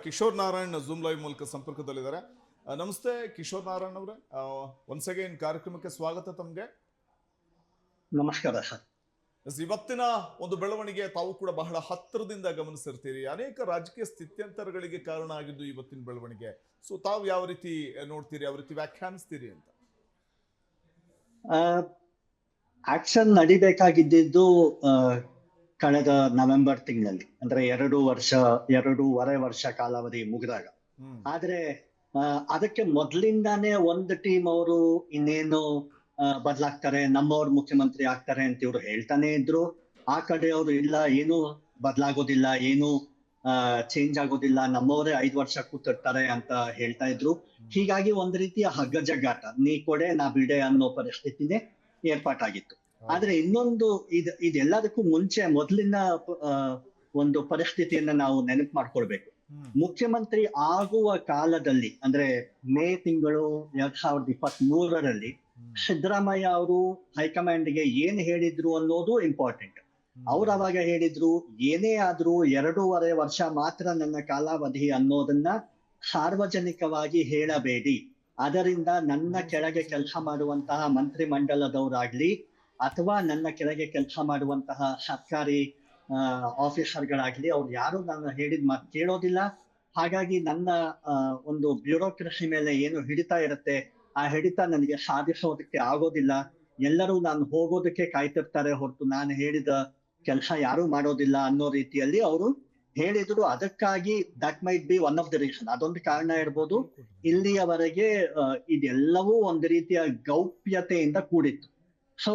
Kishore Narayan zoom live ಮೂಲಕ ಸಂಪರ್ಕದಲ್ಲಿದ್ದಾರೆ. ನಮಸ್ತೆ ಕಿಶೋರ್ ನಾರಾಯಣ್ ಅವರೇ, ಒನ್ಸ್ ಅಗೇನ್ ಕಾರ್ಯಕ್ರಮಕ್ಕೆ ಸ್ವಾಗತ ತಮಗೆ. ನಮಸ್ಕಾರ ಸರ್. ಇವತ್ತಿನ ಒಂದು ಬೆಳವಣಿಗೆ ತಾವು ಕೂಡ ಬಹಳ ಹತ್ತಿರದಿಂದ ಗಮನಿಸಿರ್ತೀರಿ. ಅನೇಕ ರಾಜಕೀಯ ಸ್ಥಿತ್ಯಂತರಗಳಿಗೆ ಕಾರಣ ಆಗಿದ್ದು ಇವತ್ತಿನ ಬೆಳವಣಿಗೆ. ಸೊ ತಾವು ಯಾವ ರೀತಿ ನೋಡ್ತೀರಿ, ಯಾವ ರೀತಿ ವ್ಯಾಖ್ಯಾನಿಸ್ತೀರಿ ಅಂತ? ಆಕ್ಷನ್ ನಡಿಬೇಕಾಗಿದ್ದು ಕಳೆದ ನವೆಂಬರ್ ತಿಂಗಳಲ್ಲಿ, ಅಂದ್ರೆ 2.5 ವರ್ಷ ಕಾಲಾವಧಿ ಮುಗಿದಾಗ. ಆದ್ರೆ ಅದಕ್ಕೆ ಮೊದಲಿಂದಾನೇ ಒಂದು ಟೀಮ್ ಅವರು ಇನ್ನೇನು ಬದಲಾಗ್ತಾರೆ, ನಮ್ಮವ್ರು ಮುಖ್ಯಮಂತ್ರಿ ಆಗ್ತಾರೆ ಅಂತ ಇವ್ರು ಹೇಳ್ತಾನೆ ಇದ್ರು. ಆ ಕಡೆಯವರು ಇಲ್ಲ, ಏನು ಬದಲಾಗೋದಿಲ್ಲ, ಏನು ಚೇಂಜ್ ಆಗೋದಿಲ್ಲ, ನಮ್ಮವರೇ 5 ವರ್ಷ ಕೂತಿರ್ತಾರೆ ಅಂತ ಹೇಳ್ತಾ ಇದ್ರು. ಹೀಗಾಗಿ ಒಂದ್ ರೀತಿಯ ಹಗ್ಗಜಗ್ಗಾಟ, ನೀ ಕೊಡೆ ನಾ ಬಿಡೆ ಅನ್ನೋ ಪರಿಸ್ಥಿತಿನೇ ಏರ್ಪಾಟಾಗಿತ್ತು. ಆದ್ರೆ ಇನ್ನೊಂದು ಇದೆಲ್ಲದಕ್ಕೂ ಮುಂಚೆ ಮೊದಲಿನ ಒಂದು ಪರಿಸ್ಥಿತಿಯನ್ನ ನಾವು ನೆನಪು ಮಾಡ್ಕೊಳ್ಬೇಕು. ಮುಖ್ಯಮಂತ್ರಿ ಆಗುವ ಕಾಲದಲ್ಲಿ, ಅಂದ್ರೆ ಮೇ ತಿಂಗಳು 2023ರಲ್ಲಿ ಸಿದ್ದರಾಮಯ್ಯ ಅವರು ಹೈಕಮಾಂಡ್ಗೆ ಏನ್ ಹೇಳಿದ್ರು ಅನ್ನೋದು ಇಂಪಾರ್ಟೆಂಟ್. ಅವ್ರು ಅವಾಗ ಹೇಳಿದ್ರು, ಏನೇ ಆದ್ರೂ 2.5 ವರ್ಷ ಮಾತ್ರ ನನ್ನ ಕಾಲಾವಧಿ ಅನ್ನೋದನ್ನ ಸಾರ್ವಜನಿಕವಾಗಿ ಹೇಳಬೇಡಿ. ಅದರಿಂದ ನನ್ನ ಕೆಳಗೆ ಕೆಲಸ ಮಾಡುವಂತಹ ಮಂತ್ರಿ ಮಂಡಲದವರಾಗ್ಲಿ ಅಥವಾ ನನ್ನ ಕೆಳಗೆ ಕೆಲಸ ಮಾಡುವಂತಹ ಸರ್ಕಾರಿ ಆಫೀಸರ್ಗಳಾಗ್ಲಿ, ಅವ್ರು ಯಾರು ನಾನು ಹೇಳಿದ ಮಾತು ಕೇಳೋದಿಲ್ಲ. ಹಾಗಾಗಿ ನನ್ನ ಒಂದು ಬ್ಯೂರೋಕ್ರಸಿ ಮೇಲೆ ಏನು ಹಿಡಿತ ಇರುತ್ತೆ, ಆ ಹಿಡಿತ ನನಗೆ ಸಾಧಿಸೋದಕ್ಕೆ ಆಗೋದಿಲ್ಲ. ಎಲ್ಲರೂ ನಾನು ಹೋಗೋದಕ್ಕೆ ಕಾಯ್ತಿರ್ತಾರೆ ಹೊರತು ನಾನು ಹೇಳಿದ ಕೆಲಸ ಯಾರು ಮಾಡೋದಿಲ್ಲ ಅನ್ನೋ ರೀತಿಯಲ್ಲಿ ಅವರು ಹೇಳಿದ್ರು. ಅದಕ್ಕಾಗಿ that might be one of the reason, ಅದೊಂದು ಕಾರಣ ಇರ್ಬೋದು. ಇಲ್ಲಿಯವರೆಗೆ ಇದೆಲ್ಲವೂ ಒಂದು ರೀತಿಯ ಗೌಪ್ಯತೆಯಿಂದ ಕೂಡಿತ್ತು. ಸೊ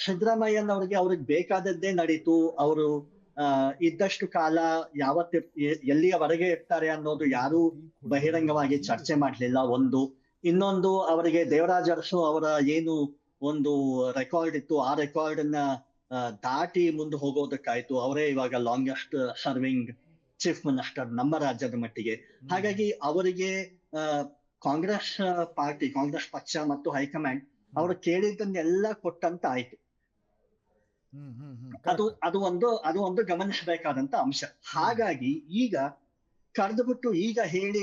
ಸಿದ್ದರಾಮಯ್ಯನವ್ರಿಗೆ ಅವ್ರಿಗೆ ಬೇಕಾದದ್ದೇ ನಡೀತು. ಅವರು ಇದ್ದಷ್ಟು ಕಾಲ ಎಲ್ಲಿಯವರೆಗೆ ಇರ್ತಾರೆ ಅನ್ನೋದು ಯಾರು ಬಹಿರಂಗವಾಗಿ ಚರ್ಚೆ ಮಾಡ್ಲಿಲ್ಲ. ಇನ್ನೊಂದು, ಅವರಿಗೆ ದೇವರಾಜ ಅರಸು ಅವರ ಏನು ಒಂದು ರೆಕಾರ್ಡ್ ಇತ್ತು, ಆ ರೆಕಾರ್ಡ್ ಅನ್ನ ದಾಟಿ ಮುಂದೆ ಹೋಗೋದಕ್ಕಾಯ್ತು. ಅವರೇ ಇವಾಗ ಲಾಂಗೆಸ್ಟ್ ಸರ್ವಿಂಗ್ ಚೀಫ್ ಮಿನಿಸ್ಟರ್ ನಮ್ಮ ರಾಜ್ಯದ ಮಟ್ಟಿಗೆ. ಹಾಗಾಗಿ ಅವರಿಗೆ ಕಾಂಗ್ರೆಸ್ ಪಕ್ಷ ಮತ್ತು ಹೈಕಮಾಂಡ್ ಅವರು ಕೇಳಿದ್ದನ್ನೆಲ್ಲ ಕೊಟ್ಟಂತ ಆಯ್ತು. ಅದು ಒಂದು ಗಮನಿಸಬೇಕಾದಂತ ಅಂಶ. ಹಾಗಾಗಿ ಈಗ ಕರೆದುಬಿಟ್ಟು ಈಗ ಹೇಳಿ,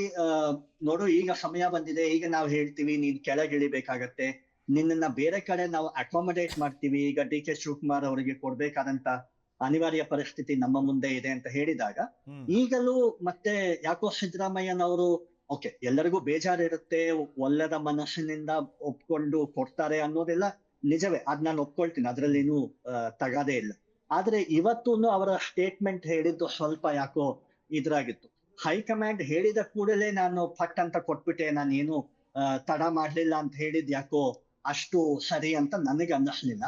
ನೋಡು ಈಗ ಸಮಯ ಬಂದಿದೆ, ಈಗ ನಾವು ಹೇಳ್ತೀವಿ ನೀನ್ ಕೆಳಗಿಳಿಬೇಕಾಗತ್ತೆ, ನಿನ್ನನ್ನ ಬೇರೆ ಕಡೆ ನಾವು ಅಕಾಮಡೇಟ್ ಮಾಡ್ತೀವಿ, ಈಗ ಡಿ.ಕೆ. ಶಿವಕುಮಾರ್ ಅವರಿಗೆ ಕೊಡ್ಬೇಕಾದಂತ ಅನಿವಾರ್ಯ ಪರಿಸ್ಥಿತಿ ನಮ್ಮ ಮುಂದೆ ಇದೆ ಅಂತ ಹೇಳಿದಾಗ, ಈಗಲೂ ಮತ್ತೆ ಯಾಕೋ ಸಿದ್ದರಾಮಯ್ಯನವರು ಓಕೆ ಎಲ್ಲರಿಗೂ ಬೇಜಾರಿರುತ್ತೆ, ಒಳ್ಳೆದ ಮನಸ್ಸಿನಿಂದ ಒಪ್ಕೊಂಡು ಕೊಡ್ತಾರೆ ಅನ್ನೋದೆಲ್ಲ ನಿಜವೇ, ಅದ್ ನಾನು ಒಪ್ಕೊಳ್ತೀನಿ, ಅದ್ರಲ್ಲೇನು ತಗಾದೇ ಇಲ್ಲ. ಆದ್ರೆ ಇವತ್ತೂ ಅವರ ಸ್ಟೇಟ್ಮೆಂಟ್ ಹೇಳಿದ್ದು ಸ್ವಲ್ಪ ಯಾಕೋ ಇದ್ರಾಗಿತ್ತು. ಹೈಕಮಾಂಡ್ ಹೇಳಿದ ಕೂಡಲೇ ನಾನು ಫಟ್ ಅಂತ ಕೊಟ್ಬಿಟ್ಟೆ, ನಾನೇನು ತಡ ಮಾಡ್ಲಿಲ್ಲ ಅಂತ ಹೇಳಿದ್ ಯಾಕೋ ಅಷ್ಟು ಸರಿ ಅಂತ ನನಗೆ ಅನ್ನಿಸ್ಲಿಲ್ಲ.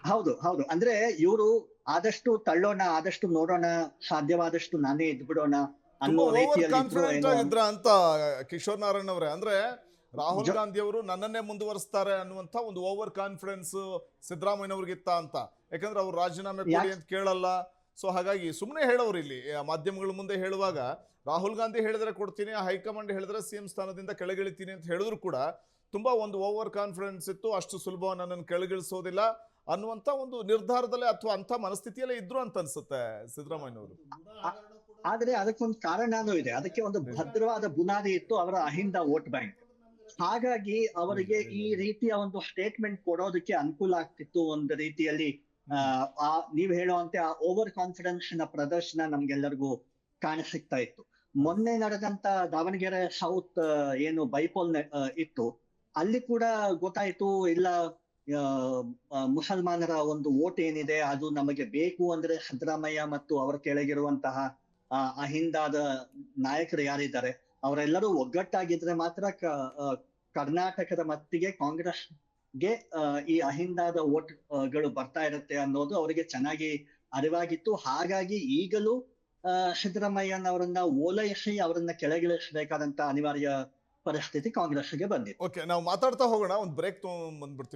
ಹೌದು, ಅಂದ್ರೆ ಇವರು ಆದಷ್ಟು ತಳ್ಳೋಣ, ಆದಷ್ಟು ನೋಡೋಣ, ಸಾಧ್ಯವಾದಷ್ಟು ನಾನೇ ಇದ್ಬಿಡೋಣ ಅನ್ನೋ ರೀತಿಯಲ್ಲಿ ಅಂತ ಕಿಶೋರ್ ನಾರಾಯಣ್ ಅವರೇ. ಅಂದ್ರೆ ರಾಹುಲ್ ಗಾಂಧಿ ಅವರು ನನ್ನನ್ನೇ ಮುಂದುವರಿಸ್ತಾರೆ ಅನ್ನುವಂತ ಒಂದು ಓವರ್ ಕಾನ್ಫಿಡೆನ್ಸ್ ಸಿದ್ದರಾಮಯ್ಯನವ್ರಿಗಿತ್ತ ಅಂತ. ಯಾಕಂದ್ರೆ ಅವ್ರು ರಾಜೀನಾಮೆ ಕೊಡಿ ಅಂತ ಕೇಳಲ್ಲ. ಸೊ ಹಾಗಾಗಿ ಸುಮ್ಮನೆ ಹೇಳೋರು ಇಲ್ಲಿ ಮಾಧ್ಯಮಗಳ ಮುಂದೆ ಹೇಳುವಾಗ, ರಾಹುಲ್ ಗಾಂಧಿ ಹೇಳಿದ್ರೆ ಕೊಡ್ತೀನಿ, ಹೈಕಮಾಂಡ್ ಹೇಳಿದ್ರೆ ಸಿಎಂ ಸ್ಥಾನದಿಂದ ಕೆಳಗಿಳಿತೀನಿ ಅಂತ ಹೇಳಿದ್ರು ಕೂಡ ತುಂಬಾ ಒಂದು ಓವರ್ ಕಾನ್ಫಿಡೆನ್ಸ್ ಇತ್ತು. ಅಷ್ಟು ಸುಲಭ ನನ್ನನ್ನು ಕೆಳಗಿಳಿಸೋದಿಲ್ಲ ಅನ್ನುವಂತ ಒಂದು ನಿರ್ಧಾರದಲ್ಲೇ ಅಥವಾ ಅಂತ ಮನಸ್ಥಿತಿಯಲ್ಲೇ ಇದ್ರು ಅಂತ ಅನ್ಸುತ್ತೆ ಸಿದ್ದರಾಮಯ್ಯನವರು. ಆದ್ರೆ ಅದಕ್ಕೊಂದು ಕಾರಣನೂ ಇದೆ, ಅದಕ್ಕೆ ಒಂದು ಭದ್ರವಾದ ಬುನಾದಿ ಇತ್ತು, ಅವರ ಅಹಿಂದ ವೋಟ್ ಬ್ಯಾಂಕ್. ಹಾಗಾಗಿ ಅವರಿಗೆ ಈ ರೀತಿಯ ಒಂದು ಸ್ಟೇಟ್ಮೆಂಟ್ ಕೊಡೋದಕ್ಕೆ ಅನುಕೂಲ ಆಗ್ತಿತ್ತು. ಒಂದು ರೀತಿಯಲ್ಲಿ ನೀವ್ ಹೇಳುವಂತೆ ಆ ಓವರ್ ಕಾನ್ಫಿಡೆನ್ಸ್ ನ ಪ್ರದರ್ಶನ ನಮ್ಗೆಲ್ಲರಿಗೂ ಕಾಣಸಿಗ್ತಾ ಇತ್ತು. ಮೊನ್ನೆ ನಡೆದಂತ ದಾವಣಗೆರೆ ಸೌತ್ ಏನು ಬೈಪೋಲ್ ಇತ್ತು, ಅಲ್ಲಿ ಕೂಡ ಗೊತ್ತಾಯ್ತು, ಇಲ್ಲ ಮುಸಲ್ಮಾನರ ಒಂದು ವೋಟ್ ಏನಿದೆ ಅದು ನಮಗೆ ಬೇಕು ಅಂದ್ರೆ ಸಿದ್ದರಾಮಯ್ಯ ಮತ್ತು ಅವರ ಕೆಳಗಿರುವಂತಹ ಅಹಿಂದಾದ ನಾಯಕರು ಯಾರಿದ್ದಾರೆ ಅವರೆಲ್ಲರೂ ಒಗ್ಗಟ್ಟಾಗಿದ್ರೆ ಮಾತ್ರ ಕರ್ನಾಟಕದ ಮಟ್ಟಿಗೆ ಕಾಂಗ್ರೆಸ್ಗೆ ಈ ಅಹಿಂದಾದ ವೋಟ್ಗಳು ಬರ್ತಾ ಇರುತ್ತೆ ಅನ್ನೋದು ಅವರಿಗೆ ಚೆನ್ನಾಗಿ ಅರಿವಾಗಿತ್ತು. ಹಾಗಾಗಿ ಈಗಲೂ ಸಿದ್ದರಾಮಯ್ಯನವರನ್ನ ಓಲೈಸಿ ಅವರನ್ನ ಕೆಳಗಿಳಿಸಬೇಕಾದಂತ ಅನಿವಾರ್ಯ ಪರಿಸ್ಥಿತಿ ಕಾಂಗ್ರೆಸ್ಗೆ ಬಂದಿದೆ. ಓಕೆ, ನಾವು ಮಾತಾಡ್ತಾ ಹೋಗೋಣ, ಒಂದು ಬ್ರೇಕ್ ತಗೊಂಡ್ಬಂದ್ಬಿಡ್ತೀವಿ.